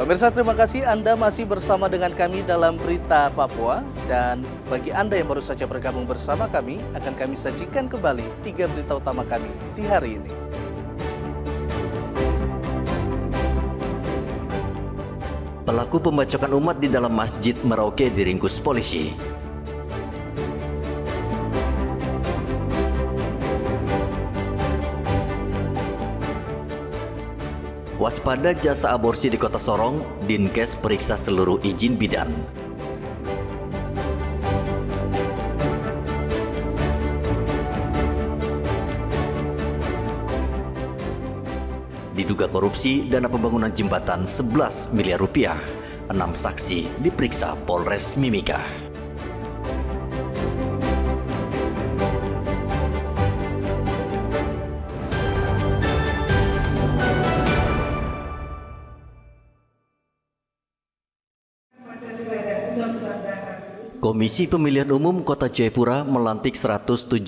Pemirsa, terima kasih Anda masih bersama dengan kami dalam Berita Papua. Dan bagi Anda yang baru saja bergabung bersama kami, akan kami sajikan kembali 3 berita utama kami di hari ini. Pelaku pembacokan umat di dalam Masjid Merauke diringkus polisi. Waspada jasa aborsi di Kota Sorong, Dinkes periksa seluruh izin bidan. Diduga korupsi dana pembangunan jembatan 11 miliar rupiah. 6 saksi diperiksa Polres Mimika. Komisi Pemilihan Umum Kota Jayapura melantik 117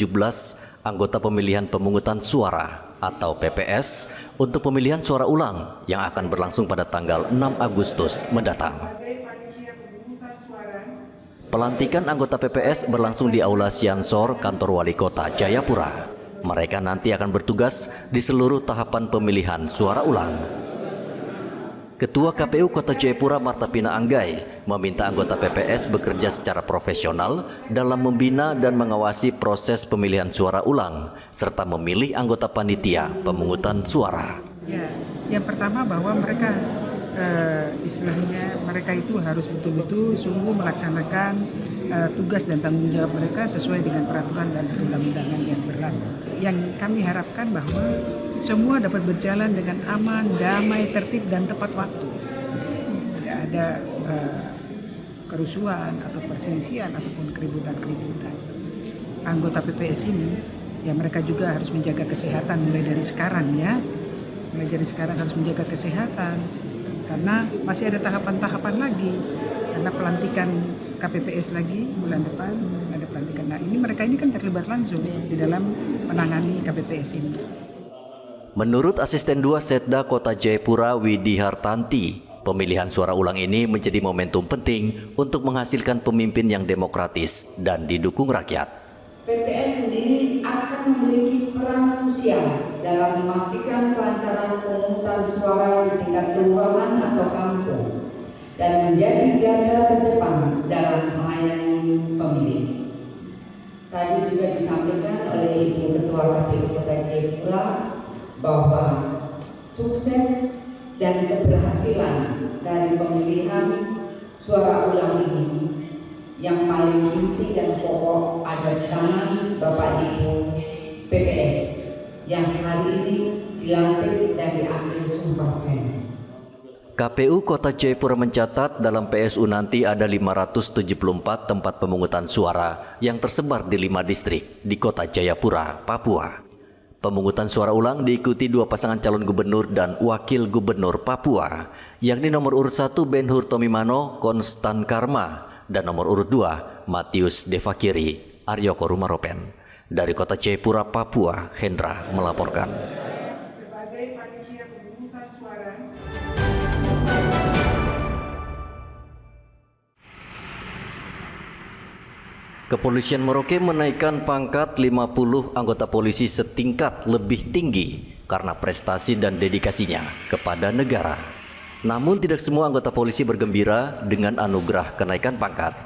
anggota pemilihan pemungutan suara atau PPS untuk pemilihan suara ulang yang akan berlangsung pada tanggal 6 Agustus mendatang. Pelantikan anggota PPS berlangsung di Aula Siansor Kantor Wali Kota Jayapura. Mereka nanti akan bertugas di seluruh tahapan pemilihan suara ulang. Ketua KPU Kota Jayapura Martapina Anggai meminta anggota PPS bekerja secara profesional dalam membina dan mengawasi proses pemilihan suara ulang serta memilih anggota panitia pemungutan suara. Ya, yang pertama bahwa mereka istilahnya mereka itu harus betul-betul sungguh melaksanakan tugas dan tanggung jawab mereka sesuai dengan peraturan dan perundang-undangan yang berlaku. Yang kami harapkan bahwa semua dapat berjalan dengan aman, damai, tertib, dan tepat waktu. Tidak ada kerusuhan atau perselisihan ataupun keributan-keributan. Anggota PPS ini, ya mereka juga harus menjaga kesehatan mulai dari sekarang ya. Mulai dari sekarang harus menjaga kesehatan. Karena masih ada tahapan-tahapan lagi. Karena pelantikan KPPS lagi bulan depan ada pelantikan. Nah mereka ini kan terlibat langsung di dalam menangani KPPS ini. Menurut Asisten 2 Setda Kota Jayapura Widi Hartanti, pemilihan suara ulang ini menjadi momentum penting untuk menghasilkan pemimpin yang demokratis dan didukung rakyat. PPS sendiri akan memiliki peran krusial dalam memastikan kelancaran pemungutan suara di tingkat kelurahan atau kampung dan menjadi garda terdepan dalam melayani pemilih. Tadi juga disampaikan oleh Ibu Ketua KPU Kota Jayapura bahwa sukses dan keberhasilan dari pemilihan suara ulang ini yang paling inti dan pokok ada di tangan Bapak Ibu PPS yang hari ini dilantik dan diambil sumpah janji. KPU Kota Jayapura mencatat dalam PSU nanti ada 574 tempat pemungutan suara yang tersebar di 5 distrik di Kota Jayapura, Papua. Pemungutan suara ulang diikuti 2 pasangan calon gubernur dan wakil gubernur Papua, yakni nomor urut 1 Ben-Hur Tomimano Konstan Karma dan nomor urut 2 Matius Devakiri Aryoko Rumaropen. Dari Kota Jayapura, Papua, Hendra melaporkan. Kepolisian Merauke menaikkan pangkat 50 anggota polisi setingkat lebih tinggi karena prestasi dan dedikasinya kepada negara. Namun tidak semua anggota polisi bergembira dengan anugerah kenaikan pangkat.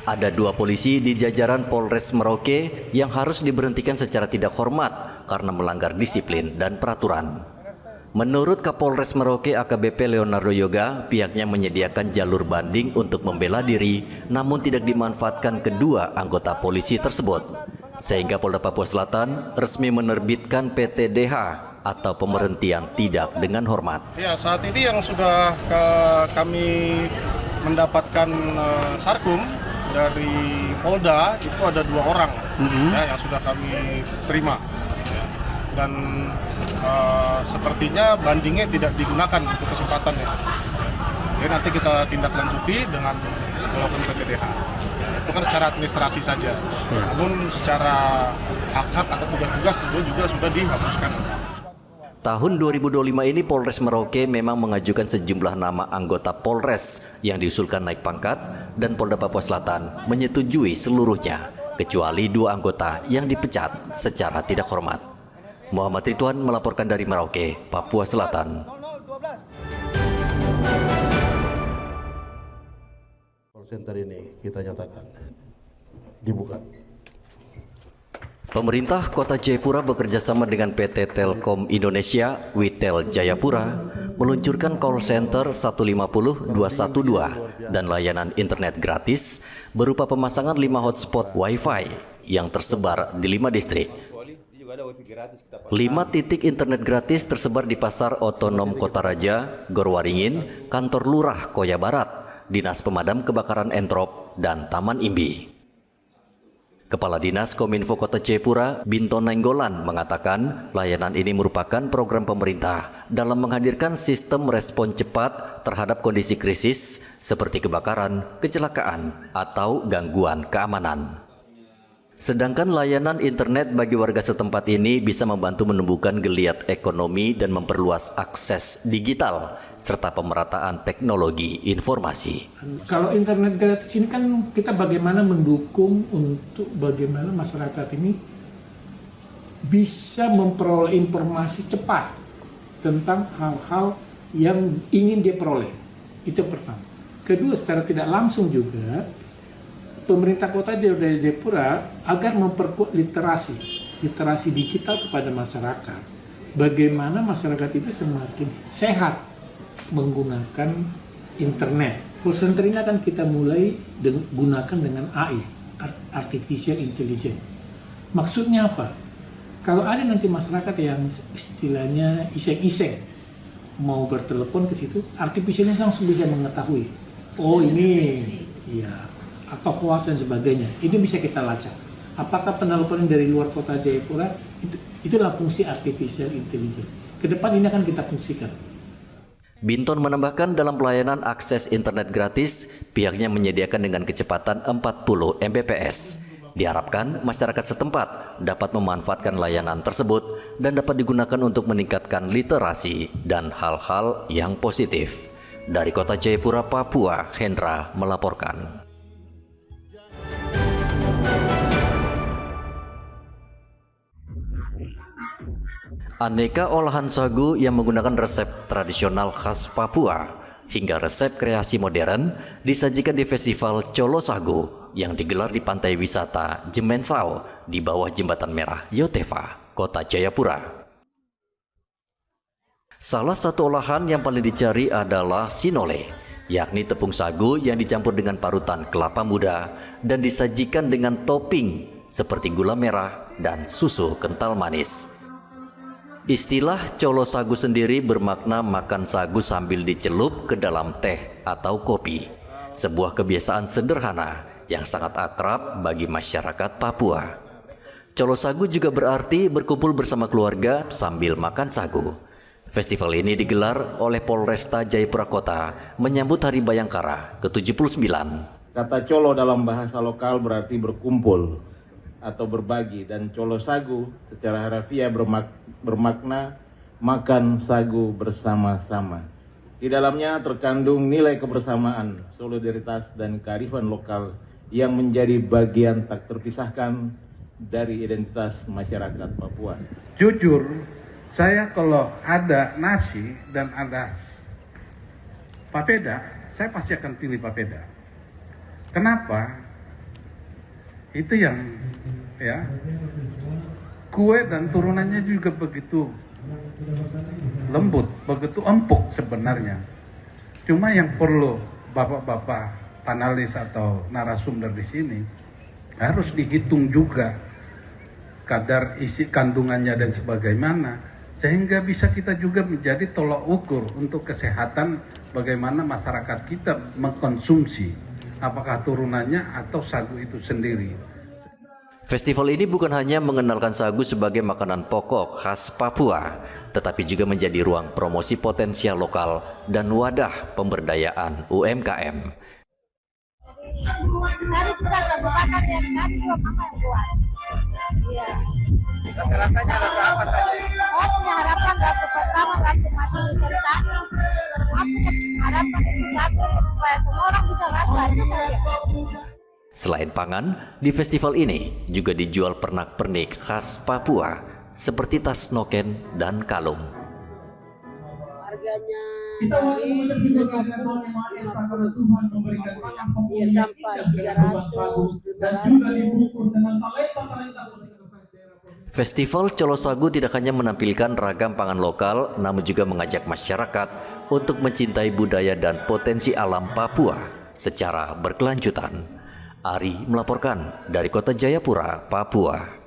Ada 2 polisi di jajaran Polres Merauke yang harus diberhentikan secara tidak hormat karena melanggar disiplin dan peraturan. Menurut Kapolres Merauke AKBP Leonardo Yoga, pihaknya menyediakan jalur banding untuk membela diri, namun tidak dimanfaatkan kedua anggota polisi tersebut. Sehingga Polda Papua Selatan resmi menerbitkan PTDH atau pemberhentian tidak dengan hormat. Ya, saat ini yang sudah kami mendapatkan sarkum dari Polda itu ada 2 orang ya, yang sudah kami terima. Dan sepertinya bandingnya tidak digunakan untuk kesempatannya. Jadi nanti kita tindak lanjuti dengan melakukan PTDH. Itu kan secara administrasi saja. Namun secara hak-hak atau tugas-tugas tentu juga sudah dihapuskan. Tahun 2025 ini Polres Merauke memang mengajukan sejumlah nama anggota Polres yang diusulkan naik pangkat dan Polda Papua Selatan menyetujui seluruhnya kecuali 2 anggota yang dipecat secara tidak hormat. Muhammad Ridwan melaporkan dari Merauke, Papua Selatan. Call center ini kita nyatakan dibuka. Pemerintah Kota Jayapura bekerjasama dengan PT Telkom Indonesia, Witel Jayapura, meluncurkan call center 150 212 dan layanan internet gratis berupa pemasangan 5 hotspot Wi-Fi yang tersebar di 5 distrik. 5 titik internet gratis tersebar di Pasar Otonom Kota Raja, Gorwaringin, Kantor Lurah Koya Barat, Dinas Pemadam Kebakaran Entrop, dan Taman Imbi. Kepala Dinas Kominfo Kota Jayapura, Binto Nainggolan, mengatakan layanan ini merupakan program pemerintah dalam menghadirkan sistem respon cepat terhadap kondisi krisis seperti kebakaran, kecelakaan, atau gangguan keamanan. Sedangkan layanan internet bagi warga setempat ini bisa membantu menumbuhkan geliat ekonomi dan memperluas akses digital serta pemerataan teknologi informasi. Kalau internet gratis ini kan kita bagaimana mendukung untuk bagaimana masyarakat ini bisa memperoleh informasi cepat tentang hal-hal yang ingin dia peroleh. Itu pertama. Kedua, secara tidak langsung juga pemerintah Kota Jayapura agar memperkuat literasi digital kepada masyarakat. Bagaimana masyarakat itu semakin sehat menggunakan internet. Call center ini akan kita mulai gunakan dengan AI, Artificial Intelligence. Maksudnya apa? Kalau ada nanti masyarakat yang istilahnya iseng-iseng mau bertelepon ke situ, artificialnya langsung bisa mengetahui. Oh ini, ya, atau hoax dan sebagainya. Ini bisa kita lacak. Apakah penelponan dari luar Kota Jayapura? Itulah fungsi Artificial Intelligence. Kedepan ini akan kita fungsikan. Binton menambahkan dalam pelayanan akses internet gratis, pihaknya menyediakan dengan kecepatan 40 Mbps. Diharapkan masyarakat setempat dapat memanfaatkan layanan tersebut dan dapat digunakan untuk meningkatkan literasi dan hal-hal yang positif. Dari Kota Jayapura, Papua, Hendra melaporkan. Aneka olahan sagu yang menggunakan resep tradisional khas Papua hingga resep kreasi modern disajikan di Festival Colo Sagu yang digelar di Pantai Wisata Jemensau di bawah Jembatan Merah Yotefa, Kota Jayapura. Salah satu olahan yang paling dicari adalah sinole, yakni tepung sagu yang dicampur dengan parutan kelapa muda dan disajikan dengan topping seperti gula merah dan susu kental manis. Istilah colo sagu sendiri bermakna makan sagu sambil dicelup ke dalam teh atau kopi. Sebuah kebiasaan sederhana yang sangat akrab bagi masyarakat Papua. Colo sagu juga berarti berkumpul bersama keluarga sambil makan sagu. Festival ini digelar oleh Polresta Jayapura Kota menyambut Hari Bayangkara ke-79. Kata colo dalam bahasa lokal berarti berkumpul atau berbagi, dan colo sagu secara harafiah bermakna makan sagu bersama-sama. Di dalamnya terkandung nilai kebersamaan, solidaritas, dan kearifan lokal yang menjadi bagian tak terpisahkan dari identitas masyarakat Papua. Jujur, saya kalau ada nasi dan ada papeda, saya pasti akan pilih papeda. Kenapa? Itu yang kue dan turunannya juga begitu lembut, begitu empuk sebenarnya. Cuma yang perlu bapak-bapak panelis atau narasumber di sini harus dihitung juga kadar isi kandungannya dan sebagaimana, sehingga bisa kita juga menjadi tolak ukur untuk kesehatan bagaimana masyarakat kita mengkonsumsi, apakah turunannya atau sagu itu sendiri. Festival ini bukan hanya mengenalkan sagu sebagai makanan pokok khas Papua, tetapi juga menjadi ruang promosi potensial lokal dan wadah pemberdayaan UMKM. Dari kita sagu bakar yang kami juga mama yang buat. Iya. Rasanya rasa apa saja? Oh, punya harapan rasa pertama waktu masih cari tani, aku harapan itu satu supaya semua orang bisa rasain itu saja. Selain pangan, di festival ini juga dijual pernak-pernik khas Papua seperti tas noken dan kalung. Harganya dari 50 sampai 300, 500. Festival Colo Sagu tidak hanya menampilkan ragam pangan lokal, namun juga mengajak masyarakat untuk mencintai budaya dan potensi alam Papua secara berkelanjutan. Ari melaporkan dari Kota Jayapura, Papua.